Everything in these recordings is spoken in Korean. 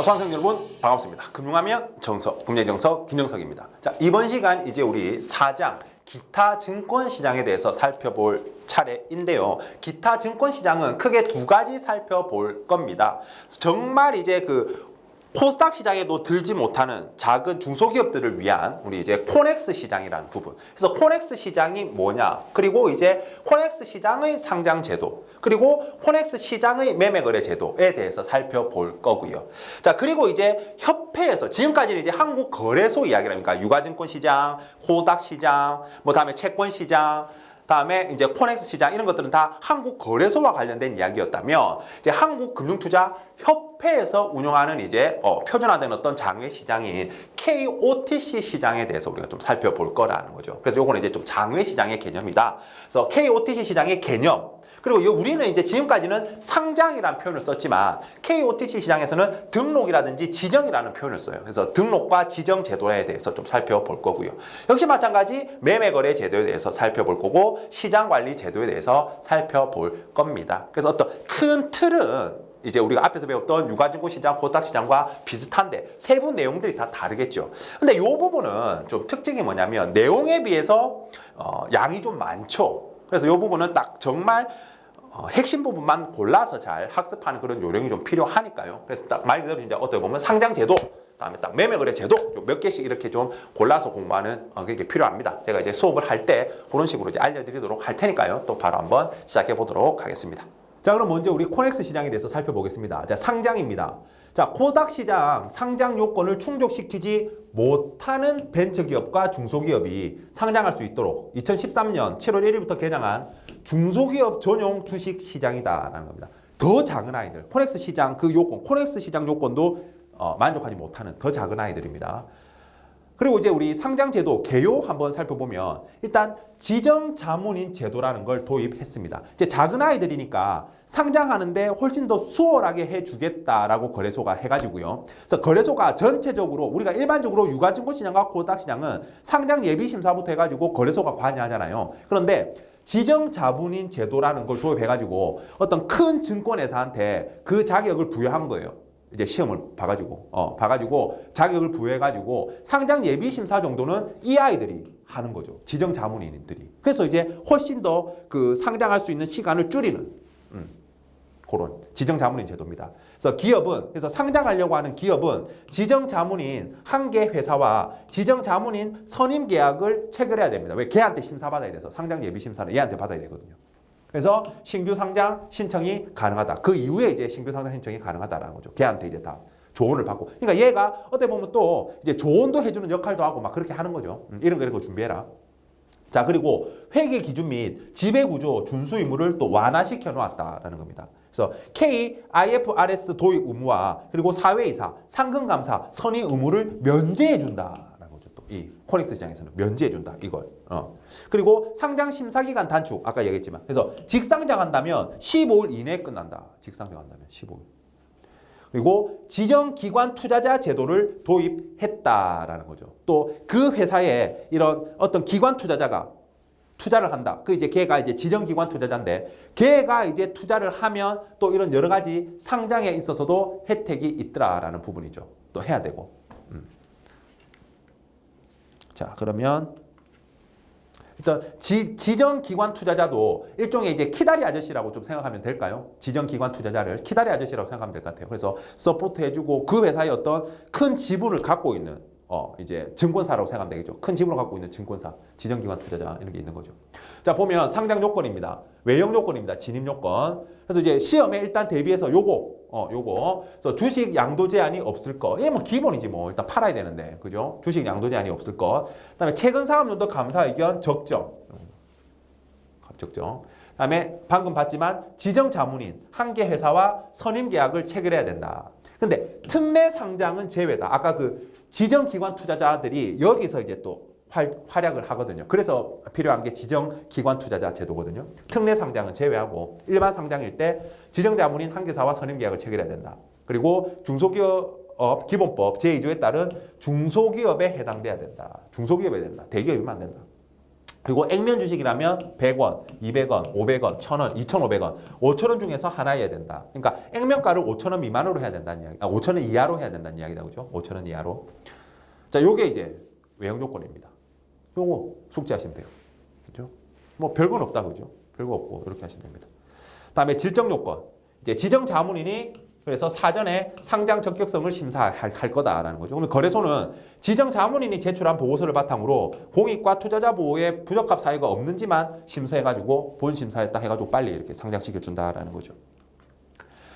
수강생 여러분 반갑습니다. 금융하면 정석, 국내정석 김정석입니다. 자, 이번 시간 이제 우리 사장 기타 증권 시장에 대해서 살펴볼 차례인데요. 기타 증권 시장은 크게 두 가지 살펴볼 겁니다. 정말 이제 코스닥 시장에도 들지 못하는 작은 중소기업들을 위한 우리 이제 코넥스 시장이라는 부분. 그래서 코넥스 시장이 뭐냐? 그리고 이제 코넥스 시장의 상장 제도, 그리고 코넥스 시장의 매매거래 제도에 대해서 살펴볼 거고요. 자, 그리고 이제 협회에서 지금까지는 이제 한국거래소 이야기라니까 유가증권 시장, 코스닥 시장, 뭐 다음에 채권 시장, 다음에 이제 코넥스 시장 이런 것들은 다 한국거래소와 관련된 이야기였다면 이제 한국금융투자협회에서 운영하는 이제 표준화된 어떤 장외 시장인 KOTC 시장에 대해서 우리가 좀 살펴볼 거라는 거죠. 그래서 요거는 이제 좀 장외 시장의 개념이다. 그래서 KOTC 시장의 개념. 그리고 우리는 이제 지금까지는 상장이라는 표현을 썼지만 KOTC 시장에서는 등록이라든지 지정이라는 표현을 써요. 그래서 등록과 지정 제도에 대해서 좀 살펴볼 거고요. 역시 마찬가지 매매거래 제도에 대해서 살펴볼 거고 시장관리 제도에 대해서 살펴볼 겁니다. 그래서 어떤 큰 틀은 이제 우리가 앞에서 배웠던 유가증권 시장, 코스닥 시장과 비슷한데 세부 내용들이 다 다르겠죠. 근데 이 부분은 좀 특징이 뭐냐면 내용에 비해서 양이 좀 많죠. 그래서 이 부분은 딱 정말 핵심 부분만 골라서 잘 학습하는 그런 요령이 좀 필요하니까요. 그래서 딱 말 그대로 이제 어떻게 보면 상장 제도, 그다음에 딱 매매거래 제도 몇 개씩 이렇게 좀 골라서 공부하는 그게 필요합니다. 제가 이제 수업을 할 때 그런 식으로 이제 알려드리도록 할 테니까요. 또 바로 한번 시작해 보도록 하겠습니다. 자, 그럼 먼저 우리 코넥스 시장에 대해서 살펴보겠습니다. 자, 상장입니다. 자, 코스닥 시장 상장 요건을 충족시키지 못하는 벤처기업과 중소기업이 상장할 수 있도록 2013년 7월 1일부터 개장한 중소기업 전용 주식 시장이다라는 겁니다. 더 작은 아이들, 코넥스 시장 그 요건, 코넥스 시장 요건도 만족하지 못하는 더 작은 아이들입니다. 그리고 이제 우리 상장 제도 개요 한번 살펴보면 일단 지정 자문인 제도라는 걸 도입했습니다. 이제 작은 아이들이니까 상장하는데 훨씬 더 수월하게 해주겠다라고 거래소가 해가지고요. 그래서 거래소가 전체적으로 우리가 일반적으로 유가증권 시장과 코스닥 시장은 상장 예비 심사부터 해가지고 거래소가 관여하잖아요. 그런데 지정 자문인 제도라는 걸 도입해가지고 어떤 큰 증권회사한테 그 자격을 부여한 거예요. 이제 시험을 봐가지고 자격을 부여해가지고 상장 예비 심사 정도는 이 아이들이 하는 거죠. 지정 자문인들이. 그래서 이제 훨씬 더 그 상장할 수 있는 시간을 줄이는 그런 지정 자문인 제도입니다. 그래서 상장하려고 하는 기업은 지정 자문인 한 개 회사와 지정 자문인 선임 계약을 체결해야 됩니다. 왜? 걔한테 심사받아야 돼서 상장 예비 심사는 얘한테 받아야 되거든요. 그래서 신규 상장 신청이 가능하다. 그 이후에 이제 신규 상장 신청이 가능하다라는 거죠. 걔한테 이제 다 조언을 받고. 그러니까 얘가 어떻게 보면 또 이제 조언도 해주는 역할도 하고 막 그렇게 하는 거죠. 이런 거 준비해라. 자, 그리고 회계 기준 및 지배 구조 준수 의무를 또 완화시켜 놓았다라는 겁니다. 그래서 KIFRS 도입 의무와 그리고 사회이사, 상금 감사, 선의 의무를 면제해 준다라는 거죠. 또 이 코넥스 시장에서는 면제해 준다 이걸. 그리고 상장 심사 기간 단축 아까 얘기했지만 그래서 직상장한다면 15일 이내에 끝난다. 직상장한다면 15일. 그리고 지정 기관 투자자 제도를 도입했다라는 거죠. 또 그 회사에 이런 어떤 기관 투자자가 투자를 한다. 이제 걔가 이제 지정 기관 투자자인데 걔가 이제 투자를 하면 또 이런 여러 가지 상장에 있어서도 혜택이 있더라라는 부분이죠. 또 해야 되고. 자, 그러면 일단 지정 기관 투자자도 일종의 이제 키다리 아저씨라고 좀 생각하면 될까요? 지정 기관 투자자를 키다리 아저씨라고 생각하면 될 것 같아요. 그래서 서포트 해주고 그 회사의 어떤 큰 지분을 갖고 있는 이제 증권사라고 생각하면 되겠죠. 큰 지분을 갖고 있는 증권사, 지정 기관 투자자 이런 게 있는 거죠. 자, 보면 상장 요건입니다. 외형 요건입니다. 진입 요건. 그래서 이제 시험에 일단 대비해서 그래서 주식 양도 제한이 없을 것. 이게 뭐 기본이지 뭐. 일단 팔아야 되는데. 그죠? 주식 양도 제한이 없을 것. 그다음에 최근 사업연도 감사 의견 적정. 그다음에 방금 봤지만 지정 자문인 한 개 회사와 선임 계약을 체결해야 된다. 근데 특례 상장은 제외다. 아까 그 지정 기관 투자자들이 여기서 이제 또 활약을 하거든요. 그래서 필요한 게 지정 기관 투자자 제도거든요. 특례 상장은 제외하고 일반 상장일 때 지정 자문인 한 개사와 선임 계약을 체결해야 된다. 그리고 중소기업 기본법 제2조에 따른 중소기업에 해당돼야 된다. 중소기업에 된다. 대기업이면 안 된다. 그리고 액면 주식이라면 100원, 200원, 500원, 1000원, 2500원, 5000원 중에서 하나여야 된다. 그러니까 액면가를 5000원 미만으로 해야 된다는 이야기. 5000원 이하로 해야 된다는 이야기다. 그죠? 5000원 이하로. 자, 요게 이제 외형 조건입니다. 요거 숙지하시면 돼요. 그죠? 뭐 별건 없다. 그죠? 별거 없고 이렇게 하시면 됩니다. 다음에 질적 요건. 이제 지정 자문인이 그래서 사전에 상장 적격성을 심사할 거다라는 거죠. 그러면 거래소는 지정 자문인이 제출한 보고서를 바탕으로 공익과 투자자 보호에 부적합 사유가 없는지만 심사해가지고 본 심사했다 해가지고 빨리 이렇게 상장시켜 준다라는 거죠.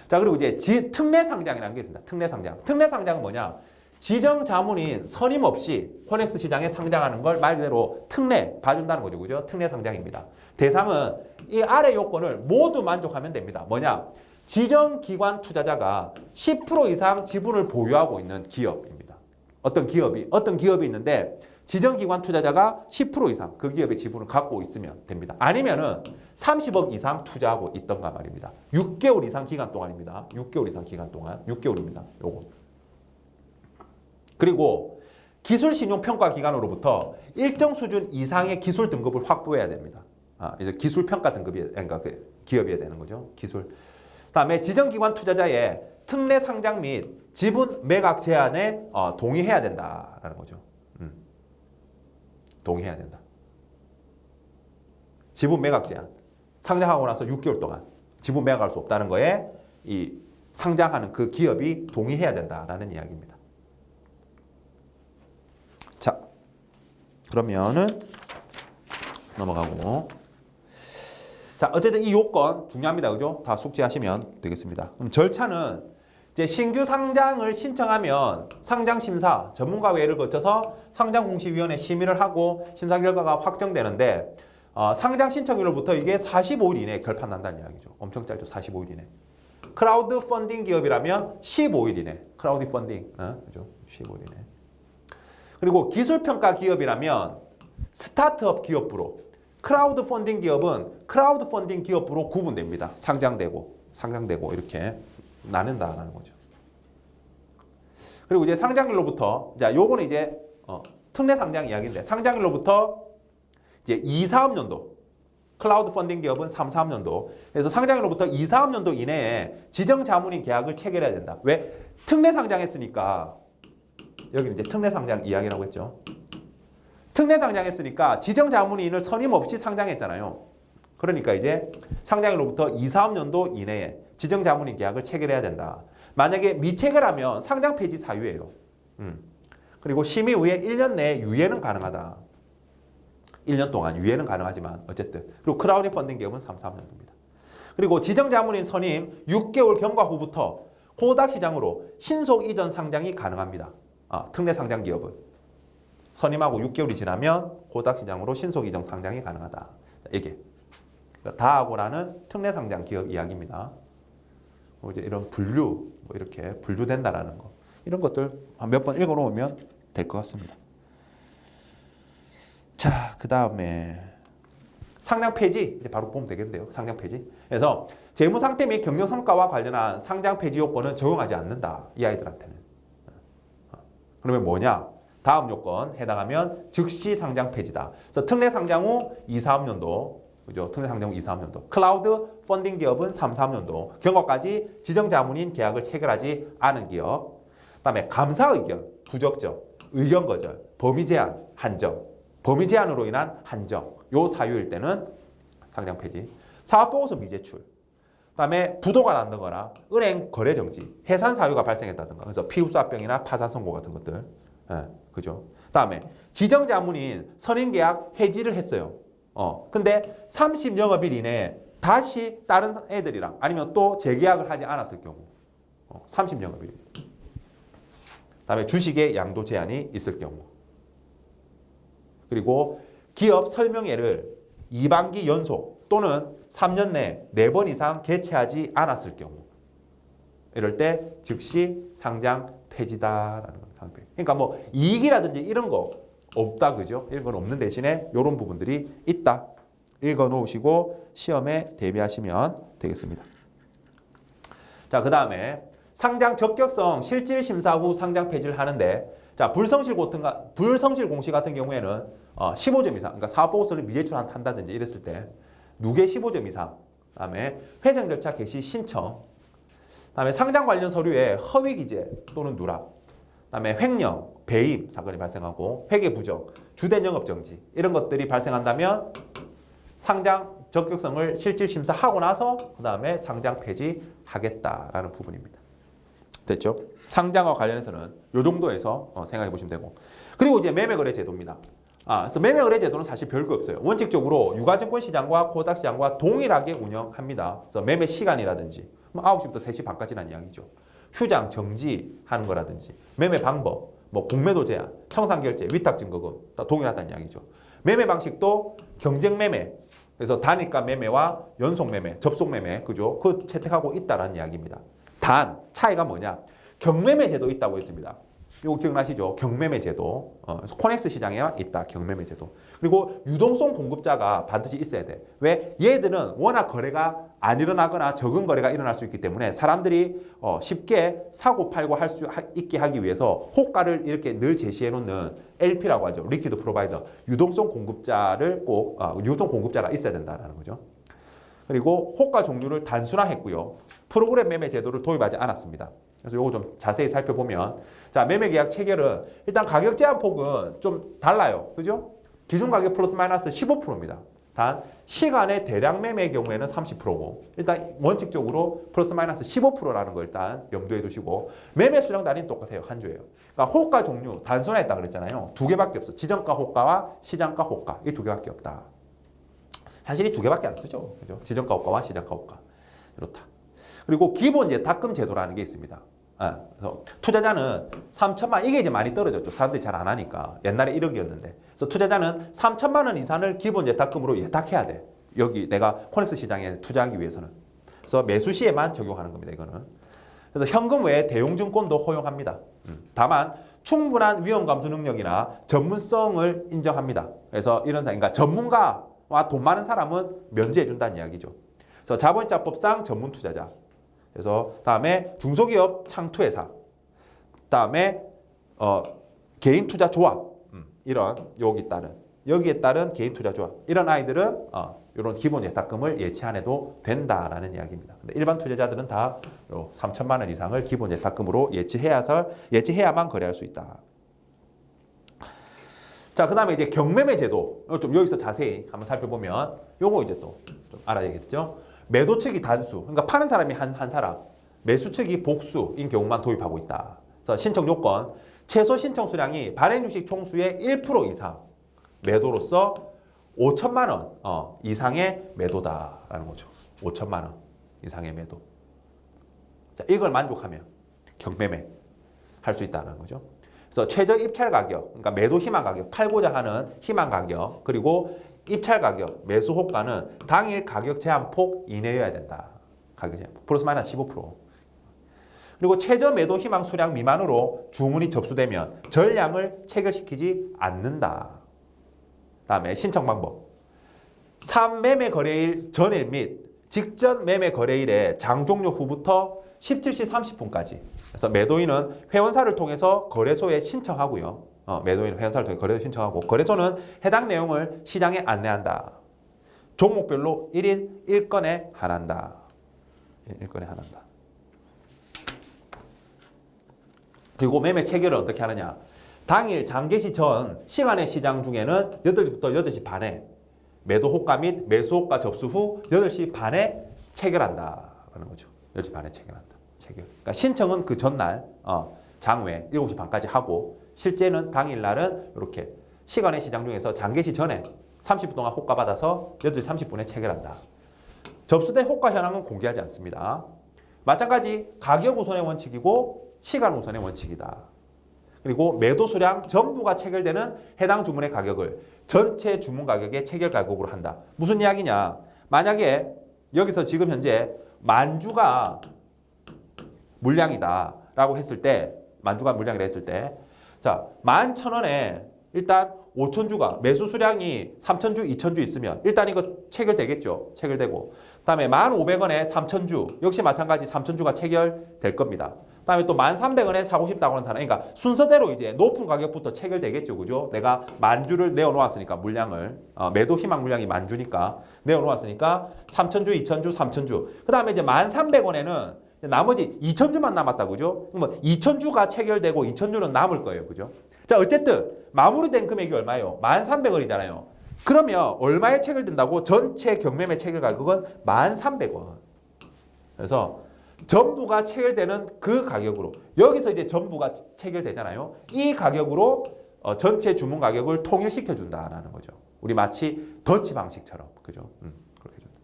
자, 그리고 이제 특례 상장이라는 게 있습니다. 특례 상장. 특례 상장은 뭐냐? 지정 자문인 선임 없이 코넥스 시장에 상장하는 걸 말 그대로 특례 봐준다는 거죠. 그죠? 특례 상장입니다. 대상은 이 아래 요건을 모두 만족하면 됩니다. 뭐냐? 지정기관 투자자가 10% 이상 지분을 보유하고 있는 기업입니다. 어떤 기업이 있는데 지정기관 투자자가 10% 이상 그 기업의 지분을 갖고 있으면 됩니다. 아니면은 30억 이상 투자하고 있던가 말입니다. 6개월 이상 기간 동안입니다. 6개월 이상 기간 동안. 6개월입니다. 요거. 그리고 기술 신용 평가 기관으로부터 일정 수준 이상의 기술 등급을 확보해야 됩니다. 이제 기술 평가 등급이 그러니까 그 기업이어야 되는 거죠. 기술. 다음에 지정기관 투자자의 특례 상장 및 지분 매각 제한에 동의해야 된다라는 거죠. 동의해야 된다. 지분 매각 제한. 상장하고 나서 6개월 동안 지분 매각할 수 없다는 거에 이 상장하는 그 기업이 동의해야 된다라는 이야기입니다. 자, 그러면은 넘어가고. 자, 어쨌든 이 요건 중요합니다. 그죠? 다 숙지하시면 되겠습니다. 그럼 절차는 이제 신규 상장을 신청하면 상장심사 전문가회의를 거쳐서 상장공시위원회 심의를 하고 심사 결과가 확정되는데 상장 신청일로부터 이게 45일 이내에 결판 난다는 이야기죠. 엄청 짧죠. 45일 이내. 크라우드 펀딩 기업이라면 15일 이내. 크라우드 펀딩. 그죠? 15일 이내. 그리고 기술평가 기업이라면 스타트업 기업부로, 크라우드 펀딩 기업은 크라우드 펀딩 기업부로 구분됩니다. 상장되고 이렇게 나눈다라는 거죠. 그리고 이제 상장일로부터, 자, 요거는 이제 특례 상장 이야기인데, 상장일로부터 이제 2, 4업년도, 클라우드 펀딩 기업은 3, 4업년도, 그래서 상장일로부터 2, 4업년도 이내에 지정 자문인 계약을 체결해야 된다. 왜? 특례 상장했으니까, 여기는 이제 특례 상장 이야기라고 했죠. 특례 상장했으니까 지정 자문인을 선임 없이 상장했잖아요. 그러니까 이제 상장일로부터 2, 4업년도 이내에 지정 자문인 계약을 체결해야 된다. 만약에 미체결하면 상장 폐지 사유예요. 그리고 심의 후에 1년 내에 유예는 가능하다. 1년 동안 유예는 가능하지만 어쨌든. 그리고 크라우드 펀딩 기업은 3, 4년입니다. 그리고 지정 자문인 선임 6개월 경과 후부터 코닥 시장으로 신속 이전 상장이 가능합니다. 특례 상장 기업은 선임하고 6개월이 지나면 코닥 시장으로 신속 이전 상장이 가능하다. 이게 다하고라는 특례 상장 기업 이야기입니다. 이제 이런 분류, 뭐 이렇게 분류된다라는 거, 이런 것들 몇 번 읽어놓으면 될 것 같습니다. 자, 그 다음에 상장 폐지, 이제 바로 보면 되겠는데요. 상장 폐지. 그래서 재무 상태 및 경영 성과와 관련한 상장 폐지 요건은 적용하지 않는다. 이 아이들한테는. 그러면 뭐냐? 다음 요건 해당하면 즉시 상장 폐지다. 그래서 특례 상장 후 2, 4업년도, 그죠? 특례 상장 후 2, 4업년도. 클라우드 펀딩 기업은 3, 4업년도. 경과까지 지정 자문인 계약을 체결하지 않은 기업. 그다음에 감사 의견, 부적정, 의견 거절, 범위 제한, 한정. 범위 제한으로 인한 한정. 요 사유일 때는 상장 폐지. 사업 보고서 미제출. 그다음에 부도가 났다거나 은행 거래 정지, 해산 사유가 발생했다든가. 그래서 피흡사병이나 파산 선고 같은 것들. 그죠? 그다음에 지정 자문인 선임 계약 해지를 했어요. 근데 30영업일 이내에 다시 다른 애들이랑 아니면 또 재계약을 하지 않았을 경우 30영업일. 그다음에 주식의 양도 제한이 있을 경우. 그리고 기업 설명회를 2반기 연속 또는 3년 내 4번 이상 개최하지 않았을 경우. 이럴 때 즉시 상장 폐지다라는 건 상장 폐지. 그러니까 뭐 이익이라든지 이런 거 없다, 그죠? 이런 건 없는 대신에 이런 부분들이 있다. 읽어 놓으시고 시험에 대비하시면 되겠습니다. 자, 그 다음에 상장 적격성 실질 심사 후 상장 폐지를 하는데 자, 불성실 공시 같은 경우에는 15점 이상, 그러니까 사업보고서를 미제출한다든지 이랬을 때 누계 15점 이상, 그다음에 회정 절차 개시 신청, 그다음에 상장 관련 서류에 허위 기재 또는 누락, 그다음에 횡령, 배임 사건이 발생하고 회계 부정, 주된 영업 정지 이런 것들이 발생한다면 상장 적격성을 실질 심사하고 나서 그다음에 상장 폐지하겠다라는 부분입니다. 됐죠? 상장과 관련해서는 이 정도에서 생각해 보시면 되고, 그리고 이제 매매거래 제도입니다. 그래서 매매거래 제도는 사실 별거 없어요. 원칙적으로 유가증권 시장과 코스닥 시장과 동일하게 운영합니다. 그래서 매매 시간이라든지 9시부터 3시 반까지라는 이야기죠. 휴장 정지하는 거라든지 매매 방법, 공매도 제한, 청산결제, 위탁증거금 다 동일하다는 이야기죠. 매매 방식도 경쟁 매매, 그래서 단일가 매매와 연속 매매, 접속 매매, 그죠? 그 채택하고 있다라는 이야기입니다. 단 차이가 뭐냐? 경매매 제도 있다고 했습니다. 이거 기억나시죠? 경매매 제도. 그래서 코넥스 시장에 있다. 경매매 제도. 그리고 유동성 공급자가 반드시 있어야 돼. 왜? 얘들은 워낙 거래가 안 일어나거나 적은 거래가 일어날 수 있기 때문에 사람들이 쉽게 사고 팔고 할 수 있게 하기 위해서 호가를 이렇게 늘 제시해 놓는 LP라고 하죠. 리퀴드 프로바이더. 유동성 공급자를 꼭 유동 공급자가 있어야 된다는 거죠. 그리고 호가 종류를 단순화했고요. 프로그램 매매 제도를 도입하지 않았습니다. 그래서 이거 좀 자세히 살펴보면, 자, 매매 계약 체결은 일단 가격 제한 폭은 좀 달라요. 그죠? 기준 가격 플러스 마이너스 15%입니다. 단 시간의 대량 매매의 경우에는 30%고 일단 원칙적으로 플러스 마이너스 15%라는 걸 일단 염두에 두시고, 매매 수량 단위는 똑같아요. 한 주예요. 그러니까 호가 종류 단순화했다 그랬잖아요. 두 개밖에 없어. 지정가 호가와 시장가 호가, 이 두 개밖에 없다. 사실 이 두 개밖에 안 쓰죠. 그죠? 지정가 호가와 시장가 호가. 이렇다. 그리고 기본 예탁금 제도라는 게 있습니다. 그래서 투자자는 3천만, 이게 이제 많이 떨어졌죠. 사람들이 잘 안 하니까. 옛날에 1억이었는데. 그래서 투자자는 3천만 원 이상을 기본 예탁금으로 예탁해야 돼. 여기 내가 코넥스 시장에 투자하기 위해서는. 그래서 매수 시에만 적용하는 겁니다. 이거는. 그래서 현금 외에 대용증권도 허용합니다. 다만 충분한 위험 감수 능력이나 전문성을 인정합니다. 그래서 이런, 그러니까 전문가와 돈 많은 사람은 면제해 준다는 이야기죠. 그래서 자본시장법상 전문 투자자. 그래서 다음에 중소기업 창투회사, 다음에 개인 투자 조합, 이런 여기에 따른 개인 투자 조합, 이런 아이들은 이런 기본 예탁금을 예치 안 해도 된다라는 이야기입니다. 근데 일반 투자자들은 다 3천만 원 이상을 기본 예탁금으로 예치해야만 거래할 수 있다. 자, 그다음에 이제 경매매 제도 좀 여기서 자세히 한번 살펴보면 요거 이제 또 좀 알아야겠죠. 매도 측이 단수, 그러니까 파는 사람이 한 사람, 매수 측이 복수인 경우만 도입하고 있다. 그래서 신청 요건, 최소 신청 수량이 발행 주식 총수의 1% 이상 매도로서 5천만 원 이상의 매도다라는 거죠. 5천만 원 이상의 매도. 자, 이걸 만족하면 경매매 할 수 있다는 거죠. 그래서 최저 입찰 가격, 그러니까 매도 희망 가격, 팔고자 하는 희망 가격, 그리고 입찰 가격, 매수 호가는 당일 가격 제한폭 이내여야 된다. 가격 제한폭. 플러스 마이너스 15%. 그리고 최저 매도 희망 수량 미만으로 주문이 접수되면 전량을 체결시키지 않는다. 다음에 신청 방법. 3매매 거래일 전일 및 직전 매매 거래일의 장 종료 후부터 17시 30분까지. 그래서 매도인은 회원사를 통해서 거래소에 신청하고요. 매도인은 회원사를 통해 거래소 신청하고, 거래소는 해당 내용을 시장에 안내한다. 종목별로 1일 1건에 한한다. 1건에 한한다. 그리고 매매 체결을 어떻게 하느냐. 당일 장 개시 전 시간의 시장 중에는 8시부터 8시 반에 매도 호가 및 매수 호가 접수 후 8시 반에 체결한다라는 거죠. 8시 반에 체결한다. 그러니까 신청은 그 전날 장외 7시 반까지 하고, 실제는 당일날은 이렇게 시간의 시장 중에서 장 개시 전에 30분 동안 호가 받아서 8시 30분에 체결한다. 접수된 호가 현황은 공개하지 않습니다. 마찬가지 가격 우선의 원칙이고 시간 우선의 원칙이다. 그리고 매도 수량 전부가 체결되는 해당 주문의 가격을 전체 주문 가격의 체결 가격으로 한다. 무슨 이야기냐? 만약에 여기서 지금 현재 만주가 물량이다라고 했을 때, 만주가 물량이라 했을 때, 자, 11,000원에 일단 5,000주가 매수 수량이 3,000주, 2,000주 있으면 일단 이거 체결되겠죠. 체결되고, 그다음에 1,500원에 3,000주, 역시 마찬가지 3,000주가 체결될 겁니다. 그다음에 또 1,300원에 사고 싶다고 하는 사람, 그러니까 순서대로 이제 높은 가격부터 체결되겠죠, 그죠? 내가 10,000주를 내어놓았으니까 물량을 매도 희망 물량이 10,000주니까 내어놓았으니까 3,000주, 2,000주, 3,000주. 그다음에 이제 1,300원에는 나머지 2,000주만 남았다, 그죠? 그러면 2,000주가 체결되고 2,000주는 남을 거예요, 그죠? 자, 어쨌든 마무리된 금액이 얼마예요? 1,300원이잖아요. 그러면 얼마에 체결된다고? 전체 경매매 체결 가격은 1,300원. 그래서 전부가 체결되는 그 가격으로, 여기서 이제 전부가 체결되잖아요. 이 가격으로 전체 주문 가격을 통일시켜 준다라는 거죠. 우리 마치 던치 방식처럼, 그죠? 그렇게 준다.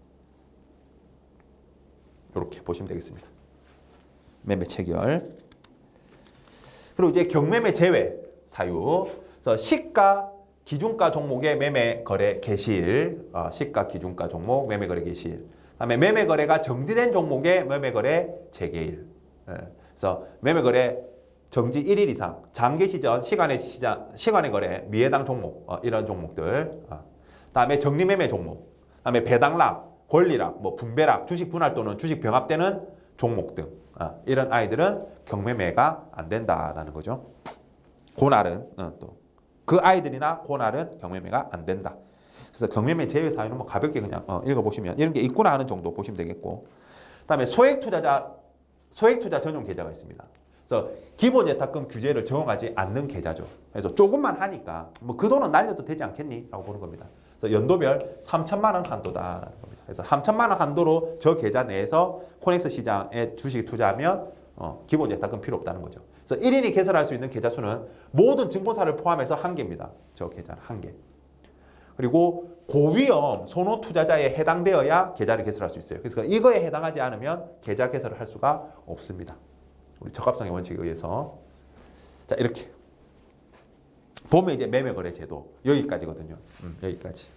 이렇게 보시면 되겠습니다. 매매 체결. 그리고 이제 경매매 제외 사유. 그래서 시가 기준가 종목의 매매 거래 개시일, 시가 기준가 종목 매매 거래 개시일. 그다음에 매매 거래가 정지된 종목의 매매 거래 재개일. 그래서 매매 거래 정지 1일 이상, 장기 시전 시간의 거래 미해당 종목, 이런 종목들. 그다음에 정리 매매 종목. 그다음에 배당락, 권리락, 뭐 분배락, 주식 분할 또는 주식 병합되는 종목 등. 이런 아이들은 경매매가 안 된다라는 거죠. 고날은 또 그 아이들이나 고날은 경매매가 안 된다. 그래서 경매매 제외 사유는 뭐 가볍게 그냥 읽어보시면 이런 게 있구나 하는 정도 보시면 되겠고, 그다음에 소액 투자 전용 계좌가 있습니다. 그래서 기본 예탁금 규제를 적용하지 않는 계좌죠. 그래서 조금만 하니까 뭐 그 돈은 날려도 되지 않겠니? 라고 보는 겁니다. 그래서 연도별 3,000만 원 한도다라는 겁니다. 그래서 3,000만 원 한도로 저 계좌 내에서 코넥스 시장에 주식 투자하면 기본 예탁금 필요 없다는 거죠. 그래서 1인이 개설할 수 있는 계좌 수는 모든 증권사를 포함해서 1개입니다. 저 계좌는 1개. 그리고 고위험 선호 투자자에 해당되어야 계좌를 개설할 수 있어요. 그래서 이거에 해당하지 않으면 계좌 개설을 할 수가 없습니다. 우리 적합성의 원칙에 의해서. 자, 이렇게 보면 이제 매매거래 제도 여기까지거든요. 여기까지.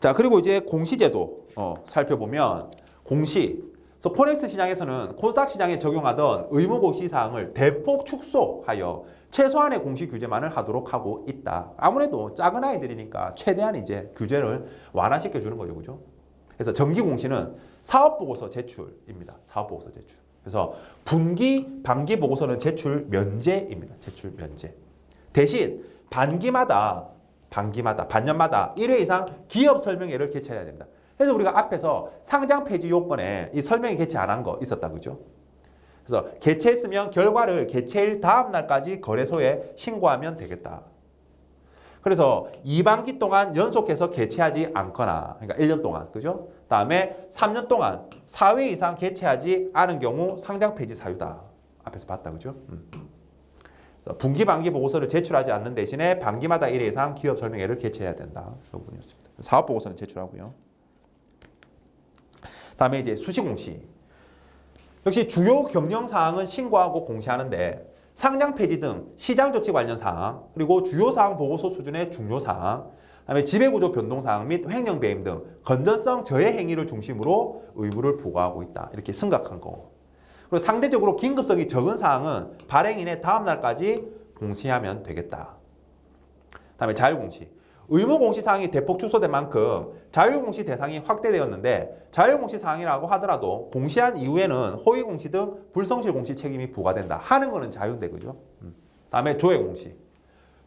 자, 그리고 이제 공시제도 살펴보면 공시. 그래서 코넥스 시장에서는 코스닥 시장에 적용하던 의무 공시 사항을 대폭 축소하여 최소한의 공시 규제만을 하도록 하고 있다. 아무래도 작은 아이들이니까 최대한 이제 규제를 완화시켜 주는 거죠, 그죠? 그래서 정기 공시는 사업 보고서 제출입니다. 사업 보고서 제출. 그래서 분기, 반기 보고서는 제출 면제입니다. 제출 면제. 대신 반년마다 1회 이상 기업 설명회를 개최해야 됩니다. 그래서 우리가 앞에서 상장 폐지 요건에 이 설명회 개최 안 한 거 있었다, 그죠? 그래서 개최했으면 결과를 개최일 다음 날까지 거래소에 신고하면 되겠다. 그래서 2반기 동안 연속해서 개최하지 않거나, 그러니까 1년 동안, 그죠? 다음에 3년 동안 4회 이상 개최하지 않은 경우 상장 폐지 사유다. 앞에서 봤다, 그죠? 분기, 반기 보고서를 제출하지 않는 대신에 반기마다 1회 이상 기업 설명회를 개최해야 된다. 이 부분이었습니다. 사업 보고서는 제출하고요. 다음에 이제 수시공시. 역시 주요 경영 사항은 신고하고 공시하는데 상장 폐지 등 시장 조치 관련 사항, 그리고 주요 사항 보고서 수준의 중요 사항, 그다음에 지배구조 변동 사항 및 횡령 배임 등 건전성 저해 행위를 중심으로 의무를 부과하고 있다. 이렇게 승각한 거. 그리고 상대적으로 긴급성이 적은 사항은 발행인의 다음 날까지 공시하면 되겠다. 그다음에 자율공시. 의무공시 사항이 대폭 축소된 만큼 자율공시 대상이 확대되었는데 자율공시 사항이라고 하더라도 공시한 이후에는 허위공시 등 불성실 공시 책임이 부과된다. 하는 거는 자유인데, 그죠? 다음에 조회공시.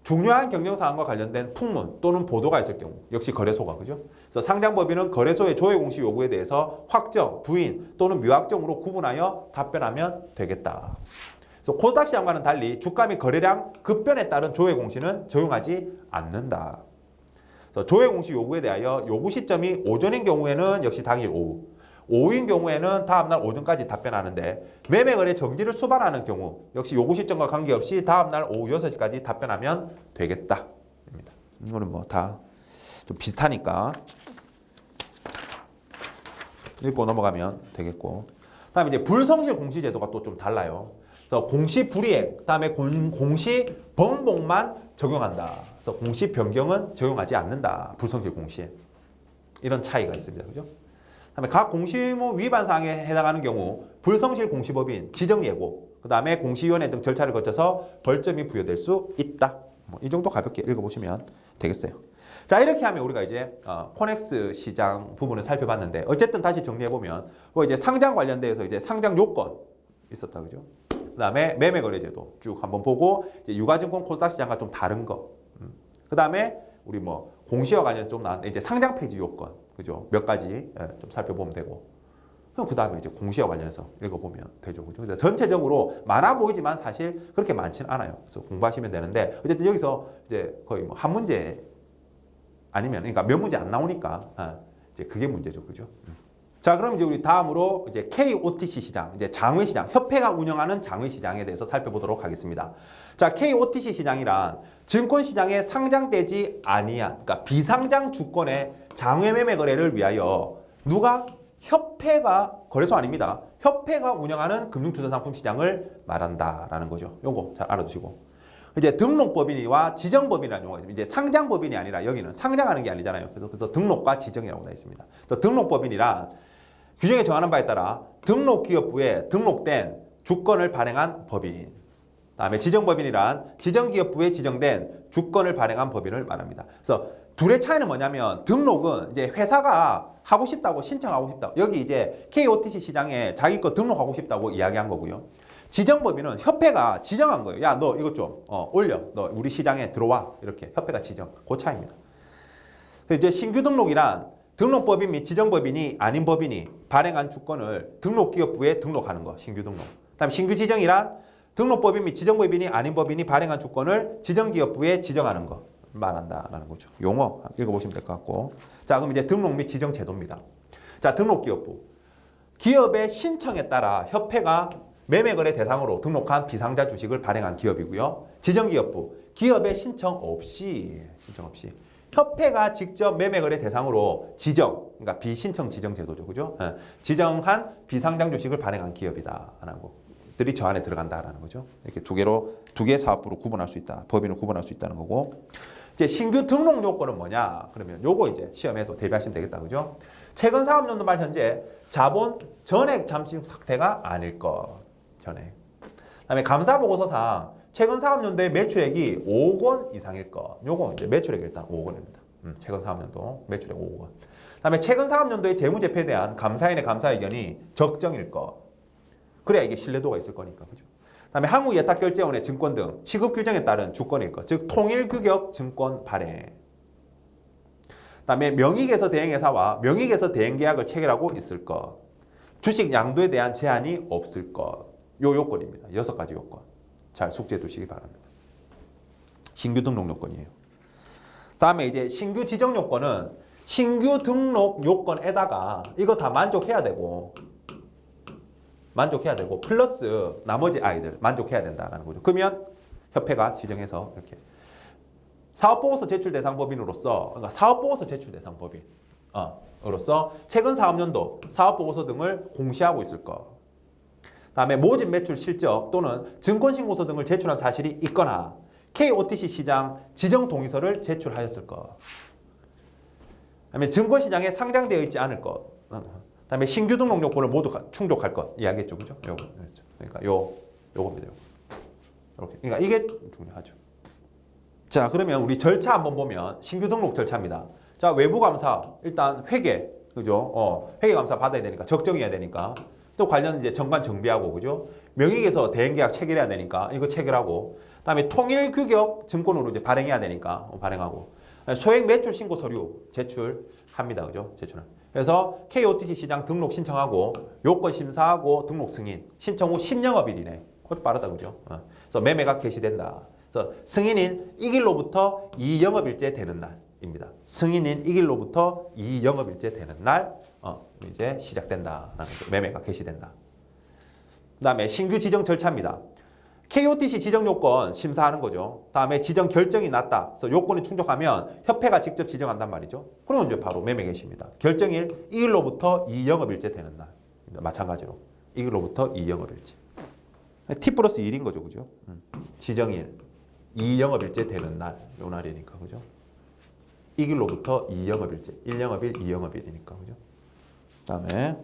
중요한 경영사항과 관련된 풍문 또는 보도가 있을 경우 역시 거래소가, 그죠? 그래서 상장법인은 거래소의 조회공시 요구에 대해서 확정, 부인 또는 미확정으로 구분하여 답변하면 되겠다. 그래서 코스닥 시장과는 달리 주가 및 거래량 급변에 따른 조회공시는 적용하지 않는다. 조회 공시 요구에 대하여 요구 시점이 오전인 경우에는 역시 당일 오후, 오후인 경우에는 다음날 오전까지 답변하는데 매매 거래 정지를 수반하는 경우 역시 요구 시점과 관계없이 다음날 오후 6시까지 답변하면 되겠다. 이거는 뭐 다 좀 비슷하니까 읽고 넘어가면 되겠고, 그다음에 이제 불성실 공시 제도가 또 좀 달라요. 그래서 공시 불이행, 그다음에 공시 번복만 적용한다. 그래서 공시 변경은 적용하지 않는다. 불성실 공시에. 이런 차이가 있습니다. 그죠? 그다음에 각 공시의무 위반 사항에 해당하는 경우 불성실 공시법인 지정 예고, 그다음에 공시위원회 등 절차를 거쳐서 벌점이 부여될 수 있다. 이 정도 가볍게 읽어보시면 되겠어요. 자, 이렇게 하면 우리가 이제 코넥스 시장 부분을 살펴봤는데, 어쨌든 다시 정리해보면 이제 상장 관련돼서 이제 상장 요건, 있었다, 그죠? 그다음에 매매거래제도 쭉 한번 보고 이제 유가증권 코스닥 시장과 좀 다른 거. 그다음에 우리 뭐 공시와 관련해서 좀 나왔는데 이제 상장 폐지 요건, 그죠? 몇 가지 좀 살펴보면 되고. 그럼 그다음에 이제 공시와 관련해서 읽어보면 되죠, 그죠? 그래서 전체적으로 많아 보이지만 사실 그렇게 많지는 않아요. 그래서 공부하시면 되는데 어쨌든 여기서 이제 거의 뭐 한 문제 아니면 그러니까 몇 문제 안 나오니까 이제 그게 문제죠, 그죠? 자, 그럼 이제 우리 다음으로 이제 KOTC 시장, 이제 장외 시장, 협회가 운영하는 장외 시장에 대해서 살펴보도록 하겠습니다. 자, KOTC 시장이란 증권 시장에 상장되지 아니한, 그러니까 비상장 주권의 장외 매매 거래를 위하여 누가 협회가 거래소 아닙니다. 협회가 운영하는 금융투자상품 시장을 말한다라는 거죠. 요거 잘 알아두시고. 이제 등록법인과 지정법인이라는 용어가 있습니다. 이제 상장법인이 아니라 여기는 상장하는 게 아니잖아요. 그래서 등록과 지정이라고 되어 있습니다. 또 등록법인이란 규정에 정하는 바에 따라 등록기업부에 등록된 주권을 발행한 법인. 다음에 지정법인이란 지정기업부에 지정된 주권을 발행한 법인을 말합니다. 그래서 둘의 차이는 뭐냐면 등록은 이제 회사가 하고 싶다고 신청하고 싶다. 여기 이제 KOTC 시장에 자기 거 등록하고 싶다고 이야기한 거고요. 지정법인은 협회가 지정한 거예요. 야, 너 이것 좀 올려. 너 우리 시장에 들어와. 이렇게 협회가 지정. 그 차이입니다. 이제 신규 등록이란 등록법인 및 지정법인이 아닌 법인이 발행한 주권을 등록기업부에 등록하는 거. 신규 등록. 그다음에 신규 지정이란 등록법인 및 지정법인이 아닌 법인이 발행한 주권을 지정기업부에 지정하는 거 말한다라는 거죠. 용어 읽어보시면 될 것 같고. 자, 그럼 이제 등록 및 지정 제도입니다. 자, 등록기업부. 기업의 신청에 따라 협회가 매매거래 대상으로 등록한 비상자 주식을 발행한 기업이고요. 지정기업부. 기업의 신청 없이 협회가 직접 매매거래 대상으로 지정, 그러니까 비신청 지정 제도죠, 그죠? 지정한 비상장 주식을 발행한 기업이다라는 것들이 저 안에 들어간다라는 거죠. 이렇게 두 개의 사업부로 구분할 수 있다, 법인을 구분할 수 있다는 거고. 이제 신규 등록 요건은 뭐냐? 그러면 요거 이제 시험에도 대비하시면 되겠다, 그죠? 최근 사업연도 말 현재 자본 전액 잠식 상태가 아닐 것, 전액. 그다음에 감사 보고서상 최근 사업연도의 매출액이 5억 원 이상일 것. 요거 이제 매출액이 일단 5억 원입니다. 최근 사업연도 매출액 5억 원. 그다음에 최근 사업연도의 재무제표에 대한 감사인의 감사 의견이 적정일 것. 그래야 이게 신뢰도가 있을 거니까, 그죠? 그다음에 한국예탁결제원의 증권 등 시급 규정에 따른 주권일 것. 즉 통일규격 증권 발행. 그다음에 명의계서 대행회사와 명의계서 대행계약을 체결하고 있을 것. 주식 양도에 대한 제한이 없을 것. 요 요건입니다. 6가지 요건. 잘 숙지해 두시기 바랍니다. 신규 등록 요건이에요. 다음에 이제 신규 지정 요건은 신규 등록 요건에다가 이거 다 만족해야 되고 플러스 나머지 아이들 만족해야 된다는 거죠. 그러면 협회가 지정해서 이렇게 사업보고서 제출 대상 법인으로서, 그러니까 사업보고서 제출 대상 법인 으로서 최근 사업연도 사업보고서 등을 공시하고 있을 것. 다음에 모집 매출 실적 또는 증권신고서 등을 제출한 사실이 있거나 KOTC 시장 지정 동의서를 제출하였을 것. 다음에 증권시장에 상장되어 있지 않을 것. 다음에 신규 등록 요건을 모두 충족할 것 이야기했죠, 그죠? 요거. 그러니까 요겁니다. 이렇게. 그러니까 이게 중요하죠. 자, 그러면 우리 절차 한번 보면 신규 등록 절차입니다. 자, 외부 감사 일단 회계, 그죠? 회계 감사 받아야 되니까 적정해야 되니까 또 관련 이제 정관 정비하고, 그죠? 명의계서 대행계약 체결해야 되니까 이거 체결하고, 그다음에 통일규격 증권으로 이제 발행해야 되니까 발행하고, 소액 매출 신고 서류 제출합니다, 그죠? 제출은. 그래서 KOTC 시장 등록 신청하고 요건 심사하고 등록 승인 신청 후 10영업일이네. 그것도 빠르다, 그죠? 그래서 매매가 개시된다. 그래서 승인인 1일로부터 2영업일째 되는 날입니다. 승인인 1일로부터 2영업일째 되는 날 이제 시작된다라는 거죠. 매매가 개시된다. 그다음에 신규 지정 절차입니다. KOTC 지정 요건 심사하는 거죠. 다음에 지정 결정이 났다. 그래서 요건이 충족하면 협회가 직접 지정한단 말이죠. 그러면 이제 바로 매매 개시입니다. 결정일 2일로부터 2영업일째 되는 날. 마찬가지로 2일로부터 2영업일째. T 플러스 1인 거죠, 그죠? 지정일 2영업일째 되는 날, 요 날이니까, 그죠? 2일로부터 2영업일째, 1영업일, 2영업일이니까, 그죠? 그다음에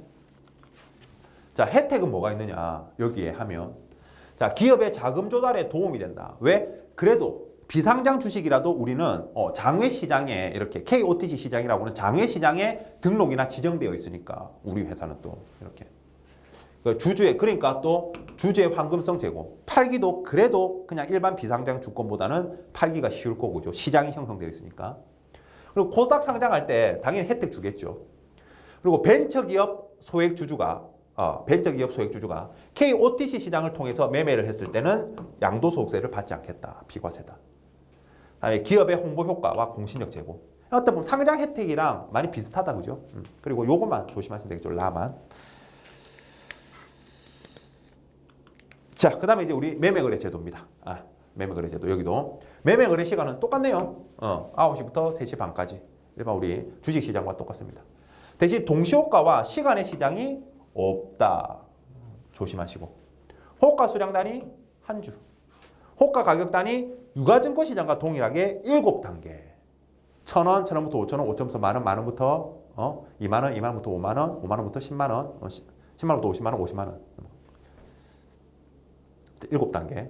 자, 혜택은 뭐가 있느냐? 여기에 하면 자, 기업의 자금 조달에 도움이 된다. 왜? 그래도 비상장 주식이라도 우리는 장외 시장에 이렇게 KOTC 시장이라고 하는 장외 시장에 등록이나 지정되어 있으니까 우리 회사는 또 이렇게 그 주주의 그러니까 또 주주의 황금성 제고 팔기도 그래도 그냥 일반 비상장 주권보다는 팔기가 쉬울 거고죠. 시장이 형성되어 있으니까. 그리고 코스닥 상장할 때 당연히 혜택 주겠죠. 그리고 벤처기업 소액주주가 KOTC 시장을 통해서 매매를 했을 때는 양도소득세를 받지 않겠다. 비과세다. 다음에 기업의 홍보 효과와 공신력 제고. 어떻게 보면 상장 혜택이랑 많이 비슷하다, 그죠? 그리고 요것만 조심하시면 되겠죠. 라만. 자, 그 다음에 이제 우리 매매거래 제도입니다. 매매거래 제도. 여기도. 매매거래 시간은 똑같네요. 9시부터 3시 반까지. 일반 우리 주식시장과 똑같습니다. 대신 동시호가와 시간의 시장이 없다. 조심하시고. 호가 수량단위 한 주. 호가 가격단위 유가증권 시장과 동일하게 7단계. 1,000원, 1,000원부터 5,000원, 5,000원부터 만원, 만원부터 2만원, 2만원부터 5만원, 5만원부터 10만원, 10만원부터 50만원, 50만원. 7단계.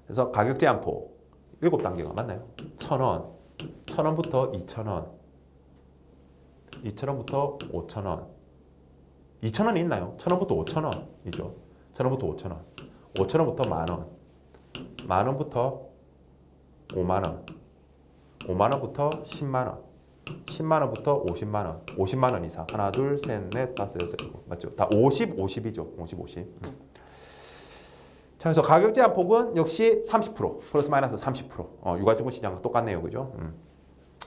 그래서 가격 제한폭 7단계가 맞나요? 1,000원, 1,000원부터 2,000원, 2,000원부터 5,000원. 2,000원이 있나요? 1,000원부터 5,000원이죠. 1,000원부터 5,000원. 5,000원부터 만원. 만원부터 5만원. 5만원부터 10만원. 10만원부터 50만원. 50만원 이상. 하나, 둘, 셋, 넷, 다섯, 여섯, 일곱. 맞죠? 다 50, 50이죠. 50, 50. 자, 그래서 가격 제한 폭은 역시 30%. 플러스 마이너스 30%. 유가증권 시장과 똑같네요. 그죠?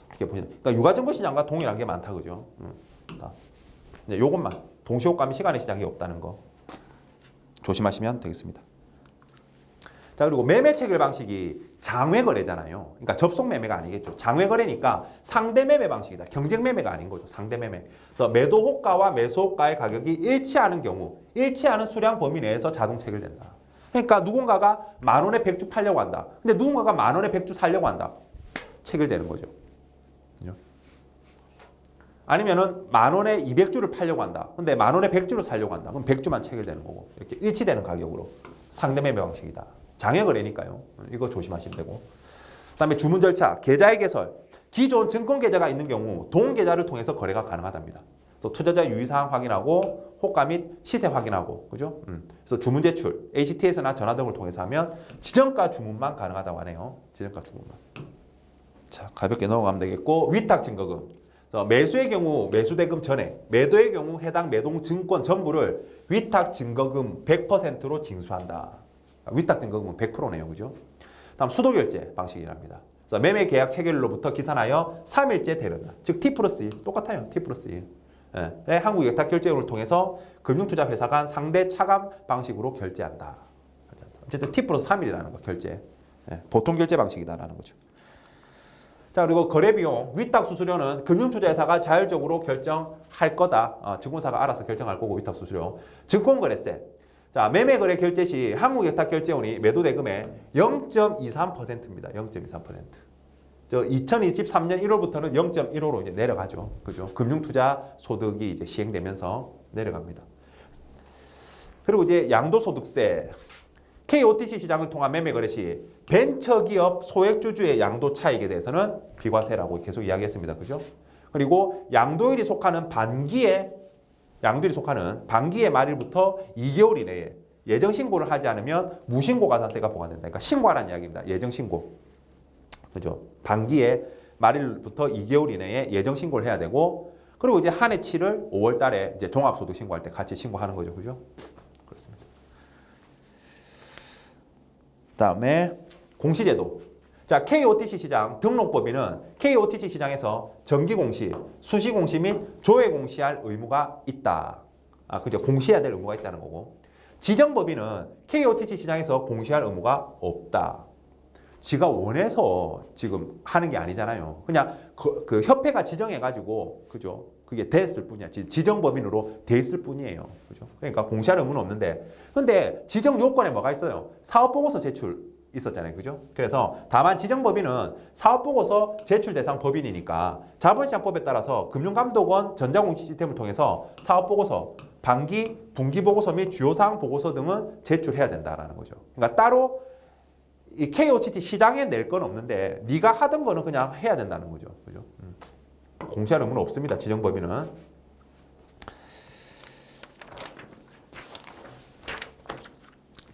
이렇게 보시면. 그러니까 유가증권 시장과 동일한 게 많다. 그죠? 이제 요것만. 동시호가 및 시간의 시장이 없다는 거. 조심하시면 되겠습니다. 자, 그리고 매매 체결 방식이 장외 거래잖아요. 그러니까 접속 매매가 아니겠죠. 장외 거래니까 상대 매매 방식이다. 경쟁 매매가 아닌 거죠. 상대 매매. 그래서 매도 호가와 매수 호가의 가격이 일치하는 경우, 일치하는 수량 범위 내에서 자동 체결된다. 그러니까 누군가가 만원에 100주 팔려고 한다. 근데 누군가가 만원에 100주 살려고 한다. 체결되는 거죠. 아니면은 만원에 200주를 팔려고 한다. 근데 만원에 100주를 살려고 한다. 그럼 100주만 체결되는 거고. 이렇게 일치되는 가격으로 상대 매매 방식이다. 장외 거래니까요. 이거 조심하시면 되고. 그다음에 주문 절차, 계좌의 개설. 기존 증권 계좌가 있는 경우 동 계좌를 통해서 거래가 가능하답니다. 또 투자자 유의 사항 확인하고 호가 및 시세 확인하고, 그죠? 그래서 주문 제출, HTS나 전화 등을 통해서 하면 지정가 주문만 가능하다고 하네요. 지정가 주문만. 자, 가볍게 넘어가면 되겠고, 위탁 증거금. 매수의 경우 매수대금 전액, 매도의 경우 해당 매동 증권 전부를 위탁 증거금 100%로 징수한다. 위탁 증거금은 100%네요. 그죠? 다음 수도결제 방식이랍니다. 그래서 매매 계약 체결일로부터 기산하여 3일째 되는, 즉 T+1 똑같아요. T+1. 예, 한국예탁결제원을 통해서 금융투자회사 간 상대 차감 방식으로 결제한다. 어쨌든 T+3일이라는 거 결제. 예, 보통 결제 방식이다라는 거죠. 자, 그리고 거래비용, 위탁 수수료는 금융투자회사가 자율적으로 결정할 거다. 증권사가 알아서 결정할 거고, 위탁 수수료. 증권거래세. 자, 매매거래 결제 시 한국예탁결제원이 매도대금의 0.23%입니다. 0.23%. 2023년 1월부터는 0.15로 이제 내려가죠. 그죠? 금융투자 소득이 이제 시행되면서 내려갑니다. 그리고 이제 양도소득세. KOTC 시장을 통한 매매거래 시 벤처기업 소액주주의 양도 차익에 대해서는 비과세라고 계속 이야기했습니다. 그죠? 그리고 양도일이 속하는 반기의 말일부터 2개월 이내에 예정신고를 하지 않으면 무신고 가산세가 부과된다. 그러니까 신고하라는 이야기입니다. 예정신고. 그죠? 반기의 말일부터 2개월 이내에 예정신고를 해야 되고, 그리고 이제 한 해 치를 5월 달에 이제 종합소득 신고할 때 같이 신고하는 거죠. 그죠? 그렇습니다. 다음에 공시제도. 자, KOTC 시장 등록법인은 KOTC 시장에서 정기공시, 수시공시 및 조회공시할 의무가 있다. 그죠? 공시해야 될 의무가 있다는 거고. 지정법인은 KOTC 시장에서 공시할 의무가 없다. 지가 원해서 지금 하는 게 아니잖아요. 그냥 그 협회가 지정해가지고, 그죠? 그게 됐을 뿐이야. 지정법인으로 돼 있을 뿐이에요. 그죠? 그러니까 공시할 의무는 없는데, 근데 지정 요건에 뭐가 있어요? 사업보고서 제출 있었잖아요. 그죠? 그래서 다만 지정법인은 사업보고서 제출 대상 법인이니까 자본시장법에 따라서 금융감독원 전자공시 시스템을 통해서 사업보고서, 반기, 분기보고서 및 주요사항 보고서 등은 제출해야 된다라는 거죠. 그러니까 따로 이 KOTC 시장에 낼 건 없는데 네가 하던 거는 그냥 해야 된다는 거죠. 그죠? 공시할 의무는 없습니다. 지정법인은.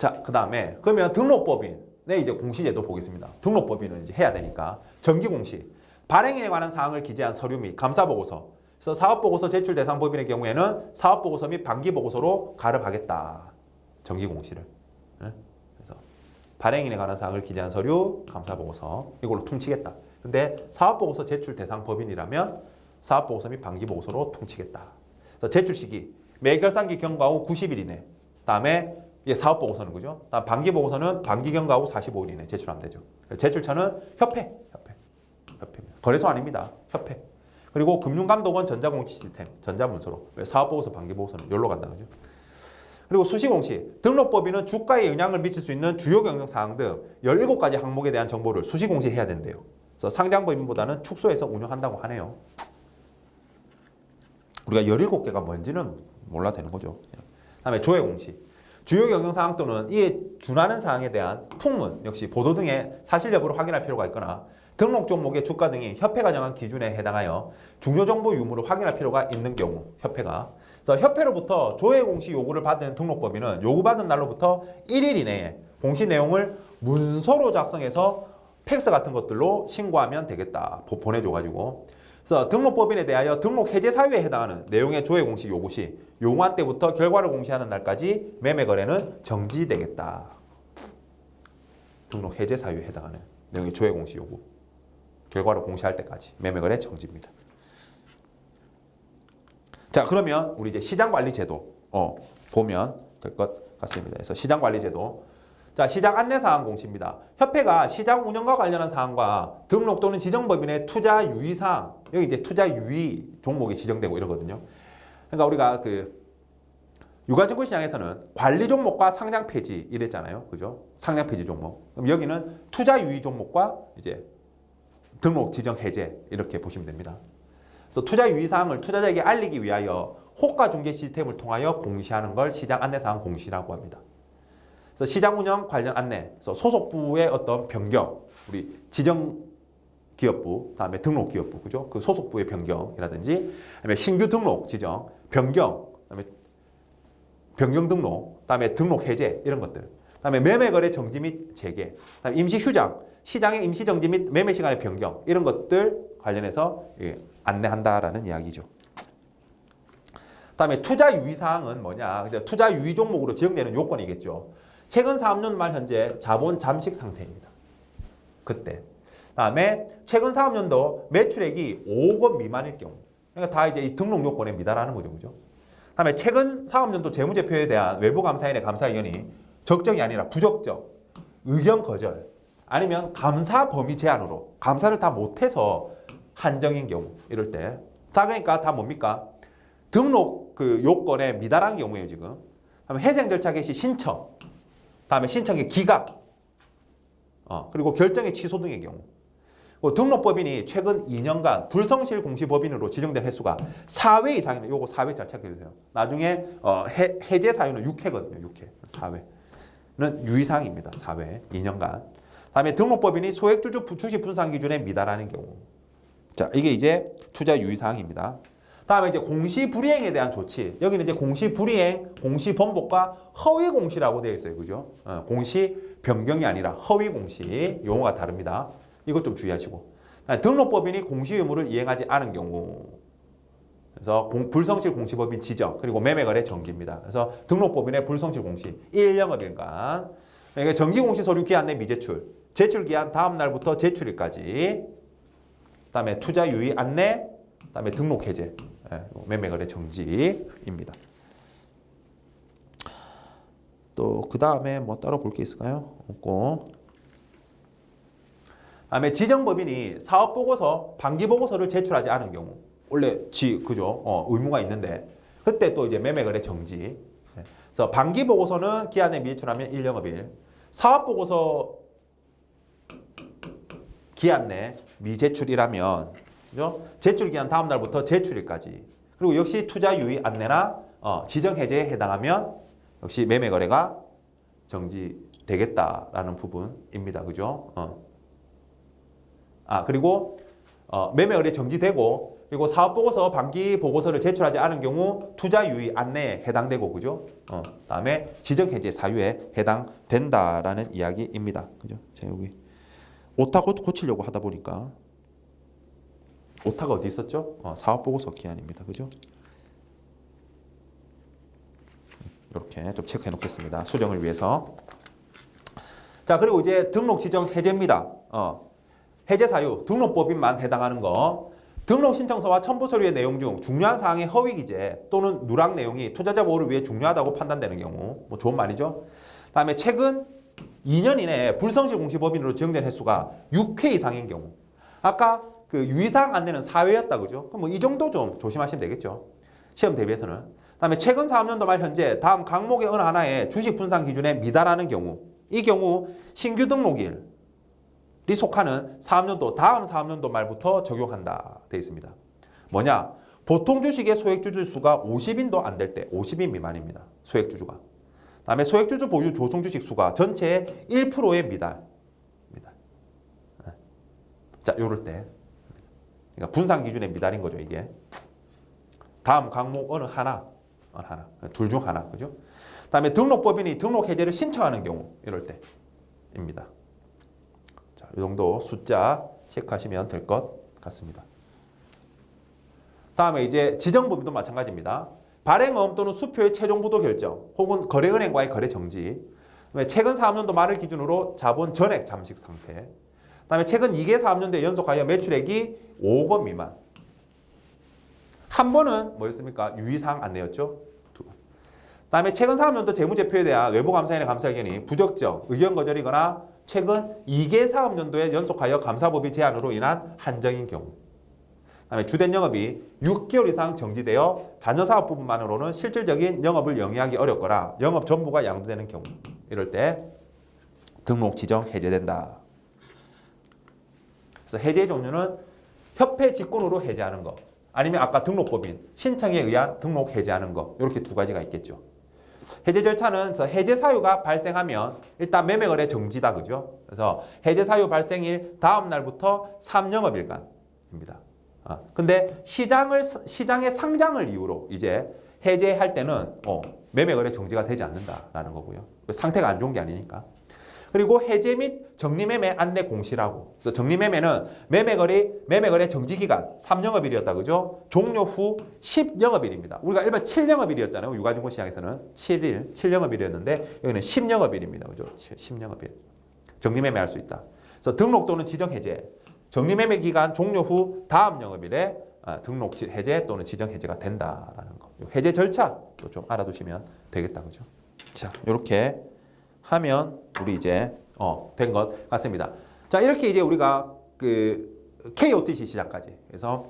자, 그 다음에 그러면 등록법인 이제 공시제도 보겠습니다. 등록법인은 이제 해야 되니까 정기공시 발행인에 관한 사항을 기재한 서류 및 감사보고서. 그래서 사업보고서 제출 대상 법인의 경우에는 사업보고서 및 반기보고서로 가름하겠다. 정기공시를. 그래서 발행인에 관한 사항을 기재한 서류, 감사보고서 이걸로 퉁치겠다. 근데 사업보고서 제출 대상 법인이라면 사업보고서 및 반기보고서로 퉁치겠다. 그래서 제출 시기 매 결산기 경과 후 90일 이내. 다음에 이게 사업보고서는 그죠? 다음 반기보고서는 반기 경과 후 45일 이내 제출하면 되죠. 제출처는 협회입니다. 거래소 아닙니다. 협회. 그리고 금융감독원 전자공시 시스템, 전자문서로. 사업보고서, 반기보고서는 여기로 간다 그죠? 그리고 수시공시, 등록법인은 주가에 영향을 미칠 수 있는 주요 경영사항 등 17가지 항목에 대한 정보를 수시공시해야 된대요. 그래서 상장법인보다는 축소해서 운영한다고 하네요. 우리가 17개가 뭔지는 몰라도 되는 거죠. 다음에 조회공시, 주요 경영사항 또는 이에 준하는 사항에 대한 풍문, 역시 보도 등의 사실 여부를 확인할 필요가 있거나 등록 종목의 주가 등이 협회가 정한 기준에 해당하여 중요 정보 유무를 확인할 필요가 있는 경우 협회가. 그래서 협회로부터 조회 공시 요구를 받은 등록법인은 요구받은 날로부터 1일 이내에 공시 내용을 문서로 작성해서 팩스 같은 것들로 신고하면 되겠다. 보내줘가지고. 그래서 등록법인에 대하여 등록 해제 사유에 해당하는 내용의 조회 공시 요구 시 요구한 때부터 결과를 공시하는 날까지 매매 거래는 정지되겠다. 등록 해제 사유에 해당하는 내용의 조회 공시 요구. 결과를 공시할 때까지 매매거래 정지입니다. 자, 그러면 우리 이제 시장관리제도 보면 될 것 같습니다. 그래서 시장관리제도, 자, 시장 안내사항 공시입니다. 협회가 시장 운영과 관련한 사항과 등록 또는 지정법인의 투자 유의사항, 여기 이제 투자 유의 종목이 지정되고 이러거든요. 그러니까 우리가 그 유가증권 시장에서는 관리 종목과 상장 폐지 이랬잖아요, 그죠? 상장 폐지 종목. 그럼 여기는 투자 유의 종목과 이제 등록 지정 해제 이렇게 보시면 됩니다. 그래서 투자 유의사항을 투자자에게 알리기 위하여 호가 중개 시스템을 통하여 공시하는 걸 시장 안내사항 공시라고 합니다. 그래서 시장 운영 관련 안내, 그래서 소속부의 어떤 변경, 우리 지정 기업부, 다음에 등록 기업부, 그죠? 그 소속부의 변경이라든지, 그다음에 신규 등록 지정, 변경, 그다음에 변경 등록, 그다음에 등록 해제 이런 것들, 그다음에 매매 거래 정지 및 재개, 그다음에 임시 휴장, 시장의 임시 정지 및 매매 시간의 변경 이런 것들 관련해서 안내한다라는 이야기죠. 그다음에 투자 유의 사항은 뭐냐? 투자 유의 종목으로 지정되는 요건이겠죠. 최근 3년 말 현재 자본 잠식 상태입니다. 그때. 그다음에 최근 3년도 매출액이 5억 원 미만일 경우. 그러니까 다 이제 이 등록 요건에 미달하는 거죠, 그죠? 그다음에 최근 사업년도 재무제표에 대한 외부 감사인의 감사 의견이 적정이 아니라 부적정, 의견 거절, 아니면 감사 범위 제한으로 감사를 다 못해서 한정인 경우 이럴 때. 다 그러니까 다 뭡니까? 등록 그 요건에 미달한 경우에요 지금. 다음에 해생 절차 개시 신청, 다음에 신청의 기각, 그리고 결정의 취소 등의 경우. 등록법인이 최근 2년간 불성실 공시법인으로 지정된 횟수가 4회 이상이면 요거 4회 잘 체크해주세요. 나중에 해제 사유는 6회거든요. 6회. 4회는 유의사항입니다. 4회. 2년간. 다음에 등록법인이 소액주주 주식 분산 기준에 미달하는 경우. 자, 이게 이제 투자 유의사항입니다. 다음에 이제 공시불이행에 대한 조치. 여기는 이제 공시불이행, 공시번복과 허위공시라고 되어 있어요. 그죠? 공시 변경이 아니라 허위공시. 용어가 다릅니다. 이것 좀 주의하시고. 등록법인이 공시 의무를 이행하지 않은 경우. 그래서 불성실 공시법인 지정, 그리고 매매거래 정지입니다. 그래서 등록법인의 불성실 공시 1영업일간. 그러니까 정기공시 서류 기한 내 미제출, 제출 기한 다음 날부터 제출일까지. 그다음에 투자 유의 안내, 그다음에 등록 해제, 매매거래 정지입니다. 또 그 다음에 뭐 따로 볼 게 있을까요? 없고. 다음에 지정법인이 사업보고서, 반기보고서를 제출하지 않은 경우, 원래 그죠? 의무가 있는데 그때 또 이제 매매거래 정지. 그래서 반기보고서는 기한에 미제출하면 1영업일, 사업보고서 기한 내 미제출이라면, 그죠? 제출 기한 다음 날부터 제출일까지. 그리고 역시 투자 유의 안내나 지정 해제에 해당하면 역시 매매 거래가 정지되겠다라는 부분입니다. 그죠? 그리고 매매 거래 정지되고 그리고 사업보고서 반기 보고서를 제출하지 않은 경우 투자 유의 안내에 해당되고, 그죠? 그다음에 지정 해제 사유에 해당된다라는 이야기입니다. 그죠? 자, 여기 오타 고치려고 하다 보니까 오타가 어디 있었죠? 사업보고서 기한입니다. 그죠? 이렇게 좀 체크해 놓겠습니다. 수정을 위해서. 자, 그리고 이제 등록 지정 해제입니다. 해제 사유, 등록법인만 해당하는 거. 등록 신청서와 첨부 서류의 내용 중 중요한 사항의 허위 기재 또는 누락 내용이 투자자 보호를 위해 중요하다고 판단되는 경우, 뭐 좋은 말이죠. 다음에 최근 2년 이내에 불성실 공시법인으로 지정된 횟수가 6회 이상인 경우. 아까 그 유의사항 안내는 4회였다, 그죠? 그럼 뭐 이 정도 좀 조심하시면 되겠죠. 시험 대비해서는. 다음에 최근 사업년도 말 현재 다음 항목의 어느 하나에 주식 분산 기준에 미달하는 경우, 이 경우 신규 등록일이 속하는 사업년도 다음 사업년도 말부터 적용한다 되어 있습니다. 뭐냐? 보통 주식의 소액주주 수가 50인도 안 될 때 50인 미만입니다. 소액주주가. 다음에 소액주주 보유 조성주식 수가 전체의 1%의 미달. 자, 요럴 때. 그러니까 분산 기준의 미달인 거죠, 이게. 다음 항목 어느 하나. 둘 중 하나. 그죠? 다음에 등록법인이 등록 해제를 신청하는 경우, 이럴 때입니다. 자, 이 정도 숫자 체크하시면 될 것 같습니다. 다음에 이제 지정법인도 마찬가지입니다. 발행업 또는 수표의 최종 부도 결정, 혹은 거래은행과의 거래 정지, 최근 사업년도 말을 기준으로 자본 전액 잠식 상태, 그다음에 최근 2개 사업년도에 연속하여 매출액이 5억 원 미만. 한 번은 뭐였습니까? 유의사항 안내였죠. 두 번. 그다음에 최근 사업년도 재무제표에 대한 외부감사인의 감사 의견이 부적격, 의견 거절이거나 최근 2개 사업년도에 연속하여 감사법의 제한으로 인한 한정인 경우. 그다음에 주된 영업이 6개월 이상 정지되어 자녀 사업 부분만으로는 실질적인 영업을 영위하기 어렵거나 영업 전부가 양도되는 경우. 이럴 때 등록 지정 해제된다. 그래서 해제 종류는 협회 직권으로 해제하는 거, 아니면 아까 등록법인 신청에 의한 등록 해제하는 거, 이렇게 두 가지가 있겠죠. 해제 절차는 해제 사유가 발생하면 일단 매매거래 정지다, 그죠? 그래서 해제 사유 발생일 다음 날부터 3영업일간입니다. 근데 시장의 상장을 이유로 이제 해제할 때는 매매거래 정지가 되지 않는다라는 거고요. 상태가 안 좋은 게 아니니까. 그리고 해제 및 정리매매 안내 공시라고. 그래서 정리매매는 매매거래 정지기간 3영업일이었다, 그죠? 종료 후 10영업일입니다. 우리가 일반 7영업일이었잖아요. 유가증권시장에서는 7영업일이었는데 여기는 10영업일입니다, 그죠? 10영업일. 정리매매 할 수 있다. 그래서 등록 또는 지정 해제, 정리매매 기간 종료 후 다음 영업일에 등록 해제 또는 지정 해제가 된다라는 거. 해제 절차도 좀 알아두시면 되겠다, 그죠? 자, 이렇게 하면 우리 이제 된 것 같습니다. 자, 이렇게 이제 우리가 그 KOTC 시장까지, 그래서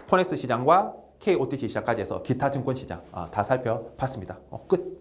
포넥스 시장과 KOTC 시장까지 해서 기타 증권 시장 다 살펴봤습니다. 끝.